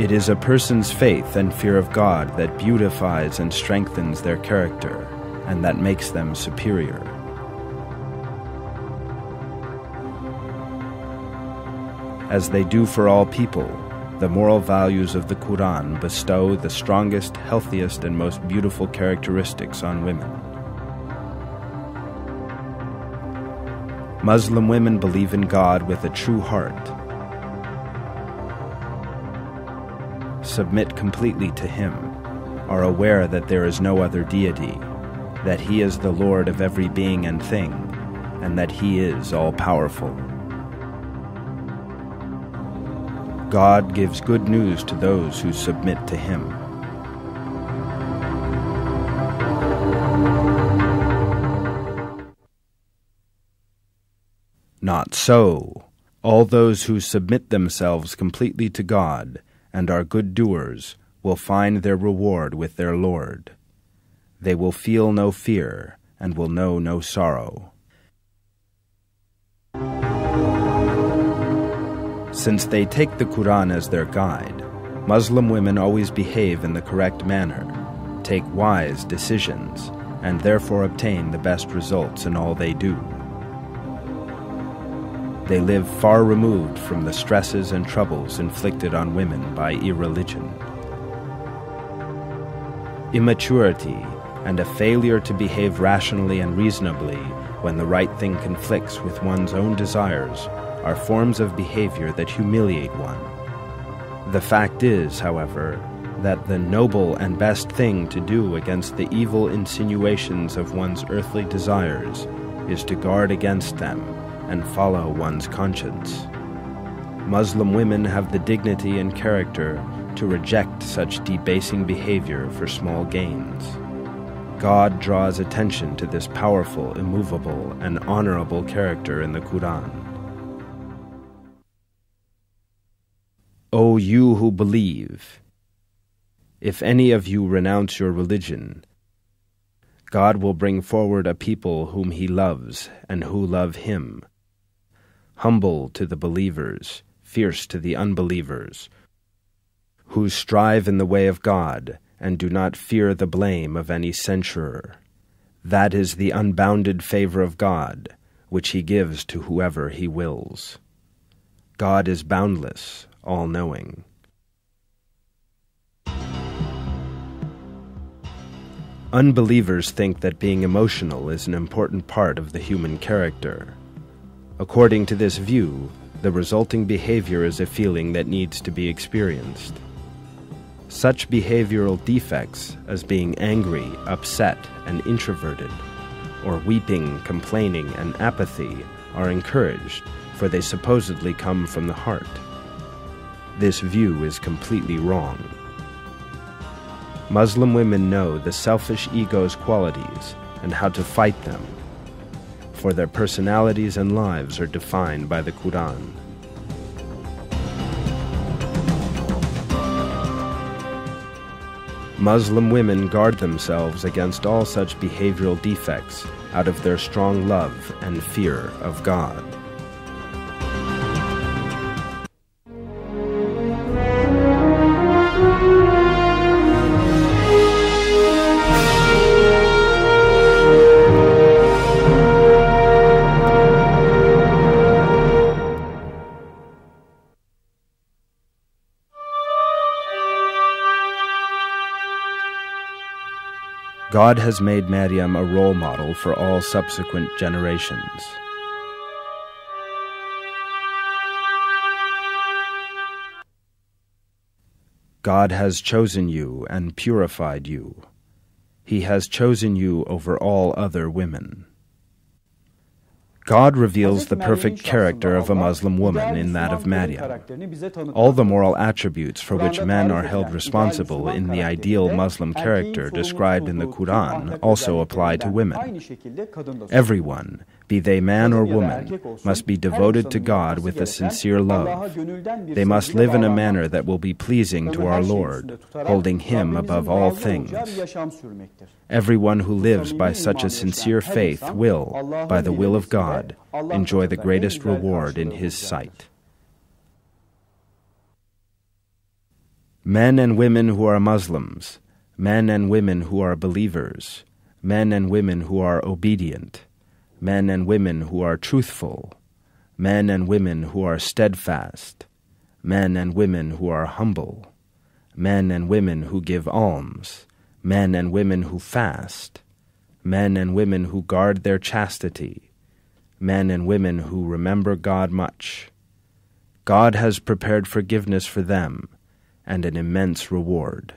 It is a person's faith and fear of God that beautifies and strengthens their character, and that makes them superior. As they do for all people, the moral values of the Quran bestow the strongest, healthiest, and most beautiful characteristics on women. Muslim women believe in God with a true heart, submit completely to Him, are aware that there is no other deity, that He is the Lord of every being and thing, and that He is all-powerful. God gives good news to those who submit to Him. Not so. All those who submit themselves completely to God and are good doers will find their reward with their Lord. They will feel no fear and will know no sorrow. Since they take the Quran as their guide, Muslim women always behave in the correct manner, take wise decisions, and therefore obtain the best results in all they do. They live far removed from the stresses and troubles inflicted on women by irreligion. Immaturity and a failure to behave rationally and reasonably when the right thing conflicts with one's own desires are forms of behavior that humiliate one. The fact is, however, that the noble and best thing to do against the evil insinuations of one's earthly desires is to guard against them and follow one's conscience. Muslim women have the dignity and character to reject such debasing behavior for small gains. God draws attention to this powerful, immovable, and honorable character in the Quran. O you who believe, if any of you renounce your religion, God will bring forward a people whom He loves and who love Him, humble to the believers, fierce to the unbelievers, who strive in the way of God and do not fear the blame of any censurer. That is the unbounded favor of God, which He gives to whoever He wills. God is boundless, all-knowing. Unbelievers think that being emotional is an important part of the human character. According to this view, the resulting behavior is a feeling that needs to be experienced. Such behavioral defects as being angry, upset, and introverted, or weeping, complaining, and apathy are encouraged, for they supposedly come from the heart. This view is completely wrong. Muslim women know the selfish ego's qualities and how to fight them, for their personalities and lives are defined by the Quran. Muslim women guard themselves against all such behavioral defects out of their strong love and fear of God. God has made Maryam a role model for all subsequent generations. God has chosen you and purified you. He has chosen you over all other women. God reveals the perfect character of a Muslim woman in that of Maryam. All the moral attributes for which men are held responsible in the ideal Muslim character described in the Quran also apply to women. Everyone, be they man or woman, must be devoted to God with a sincere love. They must live in a manner that will be pleasing to our Lord, holding Him above all things. Everyone who lives by such a sincere faith will, by the will of God, enjoy the greatest reward in His sight. Men and women who are Muslims, men and women who are believers, men and women who are obedient, men and women who are truthful, men and women who are steadfast, men and women who are humble, men and women who give alms, men and women who fast, men and women who guard their chastity, men and women who remember God much. God has prepared forgiveness for them and an immense reward.